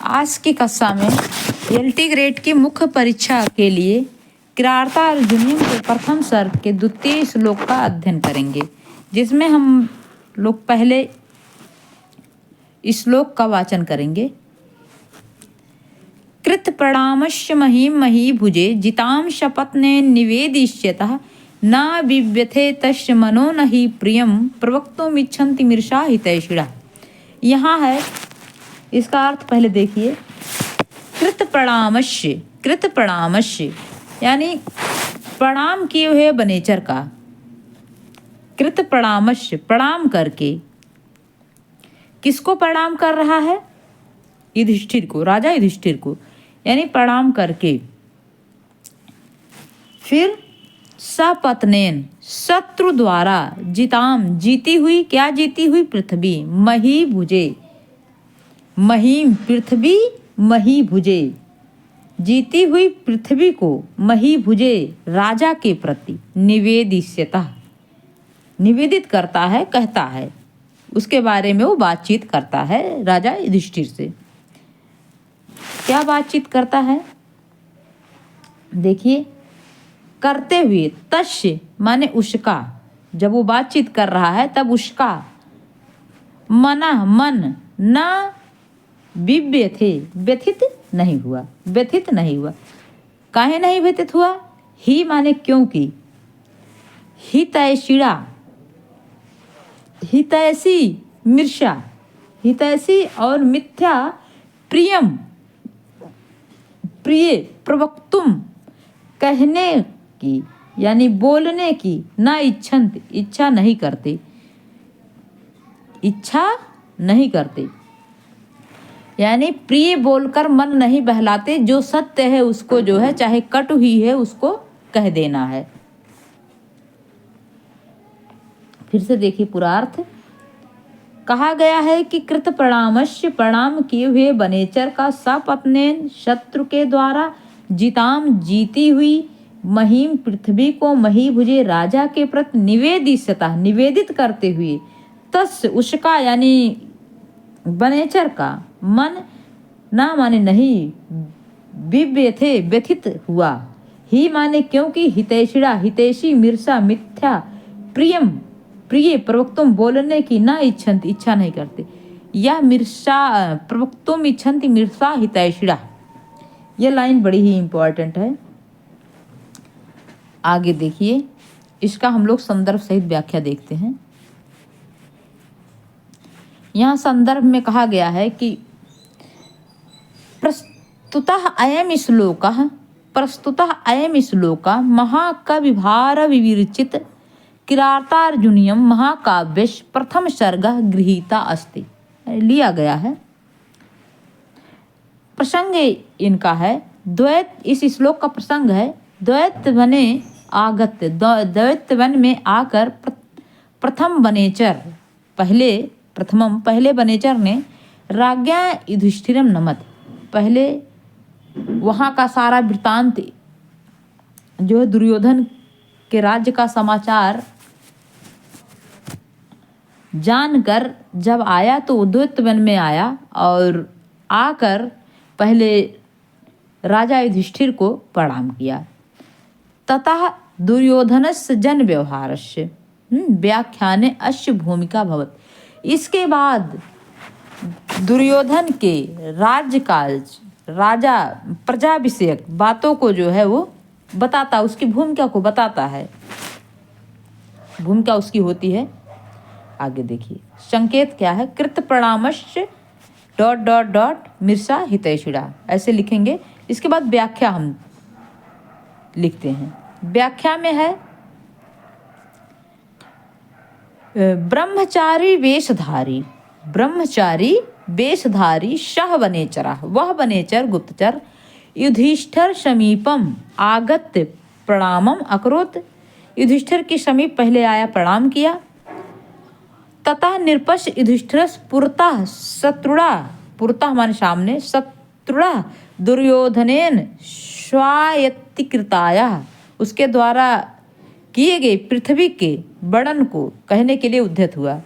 आज की कक्षा में एलटी ग्रेड की मुख्य परीक्षा के लिए किराता अर्जुनीय के प्रथम सर्ग के द्वितीय श्लोक का अध्ययन करेंगे, जिसमें हम लोग पहले श्लोक का वाचन करेंगे। कृत प्रणामश्च महीम मही भुजे जिताम शपथने निवेदिष्यतः न बिव्यथे तस्य मनो न हि प्रियम प्रवक्तुमिच्छन्ति मृषा हितैषिणः। यहाँ है, इसका अर्थ पहले देखिए। कृत प्रणामश्य यानी प्रणाम किए हुए बनेचर का। कृत प्रणामश्य प्रणाम करके। किसको प्रणाम कर रहा है? युधिष्ठिर को, राजा युधिष्ठिर को, यानी प्रणाम करके। फिर सपत्नेन शत्रु द्वारा जिताम जीती हुई, क्या जीती हुई? पृथ्वी। मही भुजे, महीम पृथ्वी, मही भुजे जीती हुई पृथ्वी को मही भुजे राजा के प्रति निवेदिष्यतः निवेदित करता है, कहता है, उसके बारे में वो बातचीत करता है राजा युधिष्ठिर से। क्या बातचीत करता है? देखिए, करते हुए। तस्य माने उसका, जब वो बातचीत कर रहा है तब उसका मन न विव्यथे व्यथित नहीं हुआ, व्यथित नहीं हुआ। काहे नहीं व्यथित हुआ? ही माने क्योंकि। हितैषिणा, हितैषी मृषा, हितैषी और मिथ्या प्रियम, प्रिय प्रवक्तुम कहने की यानी बोलने की, ना इच्छन्ति इच्छा नहीं करते, इच्छा नहीं करते यानी प्रिय बोलकर मन नहीं बहलाते। जो सत्य है उसको जो है, चाहे कटु ही है, उसको कह देना है। फिर से देखिए पूरा अर्थ। कहा गया है कि कृत प्रणामश्य प्रणाम किए हुए बनेचर का सपत्नेन शत्रु के द्वारा जिताम जीती हुई महीम पृथ्वी को मही भुजे राजा के प्रति निवेदिष्यता निवेदित करते हुए तस् उसका यानी बनेचर का मन ना माने नहीं विव्यथे व्यथित हुआ। ही माने क्योंकि हितैषिणा हितैषी मृषा मिथ्या प्रियम प्रिय प्रवक्तुम बोलने की ना इच्छन्ति इच्छा नहीं करते। यह मृषा प्रवक्तुम इच्छन्ति मृषा हितैषिणा, यह लाइन बड़ी ही इंपॉर्टेंट है। आगे देखिए, इसका हम लोग संदर्भ सहित व्याख्या देखते हैं। यहाँ संदर्भ में कहा गया है कि प्रस्तुतः अयम श्लोकः महाकविभार विविरचित किरातार्जुनीयम महाकाव्यस्य प्रथम सर्गः गृहीता अस्ति, लिया गया है। प्रसंग इनका है द्वैत, इस श्लोक का प्रसंग है द्वैत वने आगत्य, द्वैत वन में आकर प्रथम बनेचर पहले बनेचर ने राज्ञा युधिष्ठिरम नमत, पहले वहाँ का सारा वृत्तांत जो है दुर्योधन के राज्य का समाचार जानकर जब आया तो द्वैत वन में आया और आकर पहले राजा युधिष्ठिर को प्रणाम किया। ततः दुर्योधनस्य जन व्यवहारस्य व्याख्याने अस्य भूमिका भवत। इसके बाद दुर्योधन के राज्यकाल राजा प्रजा विषयक बातों को जो है वो बताता, उसकी भूमिका को बताता है। भूमिका उसकी होती है। आगे देखिए, संकेत क्या है? कृत प्रणामश्च ... मृषा हितैषिणा, ऐसे लिखेंगे। इसके बाद व्याख्या हम लिखते हैं। व्याख्या में है ब्रह्मचारी वेशधारी सह बनेचरा, वह बनेचर गुप्तचर युधिष्ठिर समीपम आगत्य प्रणामम अकरोत, युधिष्ठिर के समीप पहले आया, प्रणाम किया। ततः निरपश्य युधिष्ठिर पुरतः शत्रुणा, पुरतः माने सामने, शत्रुणा दुर्योधनेन स्वायत्तीकृताया, उसके द्वारा किए गए पृथ्वी के वर्णन को कहने के लिए उद्यत हुआ।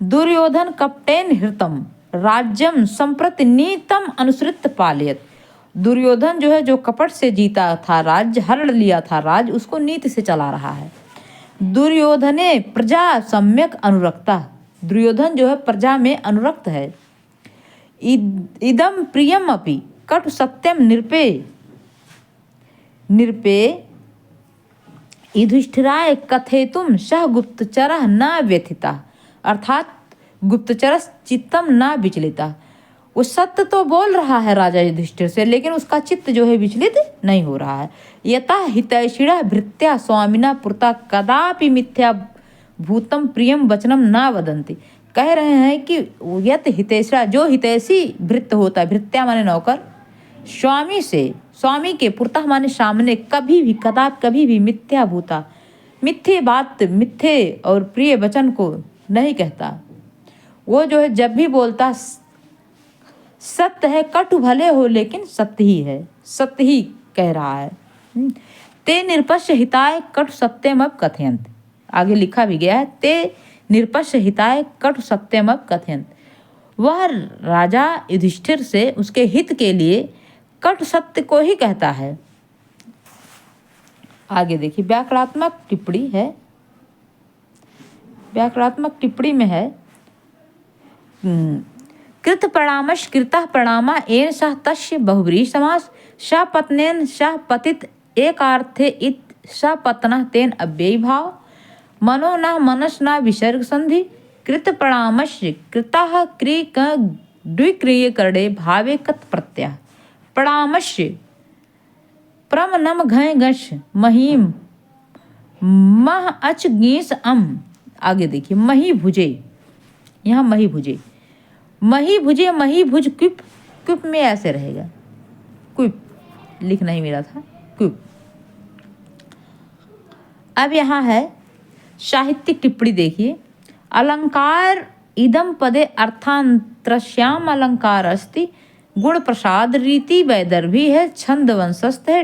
दुर्योधन कपटेन हृतम, राज्यम संप्रति नीतम अनुसृत पालयत। दुर्योधन जो है, जो कपट से जीता था राज्य, हरण लिया था राज्य, उसको नीति से चला रहा है। दुर्योधने प्रजा सम्यक अनुरक्ता। दुर्योधन जो है प्रजा में अनुरक्त है। इदम प्रियम अपि कटु सत्यम निरपे निरपे युधिष्ठिराय कथेतुम सह गुप्तचरः न व्यथिता। अर्थात गुप्तचर चित्तम न विचलिता। वो सत्य तो बोल रहा है राजा युधिष्ठिर से, लेकिन उसका चित्त जो है विचलित नहीं हो रहा है। यतः हितैषिणः भृत्या स्वामिना पुरता कदापि मिथ्या भूतम प्रियम वचनम न वदन्ति। कह रहे हैं कि यत हितैषिणा, जो हितैषी भृत्य होता है, भृत्या माने नौकर, स्वामी से, स्वामी के पुरतः माने सामने, कभी भी कभी भी मिथ्या भूता, मिथ्ये बात, मिथ्ये और प्रिय वचन को नहीं कहता। वो जो है जब भी बोलता सत्य है, कटु भले हो लेकिन सत्य ही है, सत्य ही कह रहा है। ते निरपश्य हिताय कटु सत्यम अब कथयंत। आगे लिखा भी गया है, ते निरपश्य हिताय कटु सत्यम अब कथयंत। वह राजा युधिष्ठिर से उसके हित के लिए कटु सत्य को ही कहता है। आगे देखिए, व्याकरणात्मक टिप्पणी है। व्याकरणात्मक टिप्पणी में है, कृत प्रणामश कृतः प्रणामा एन सह तस्य बहुव्रीहि समास सपत्नेन सह पतित एकार्थे इत सपत्नः तेन अव्ययी भाव मनो न मनस न विसर्ग संधि कृत प्रणामस्य कृतः क्रिक द्विक्रिय करणे भावे कत प्रत्यय प्रणामस्य प्रम नम घय गश महीम मह अच गीस अम। आगे देखिए, मही भुजे, यहाँ मही भुजे, मही भुजे, मही भुज क्विप, क्विप में ऐसे रहेगा, क्विप लिखना ही मेरा था, क्विप। अब यहाँ है साहित्यिक टिप्पणी देखिए, अलंकार इदम पदे अर्थांतरश्याम अलंकार अस्ति गुण प्रसाद रीति वैदर्भी है छंद वंशस्थ है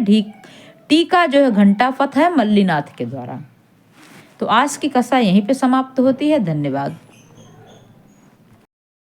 टीका जो है घंटापथ है मल्लीनाथ के द्वारा। तो आज की कथा यहीं पे समाप्त होती है। धन्यवाद।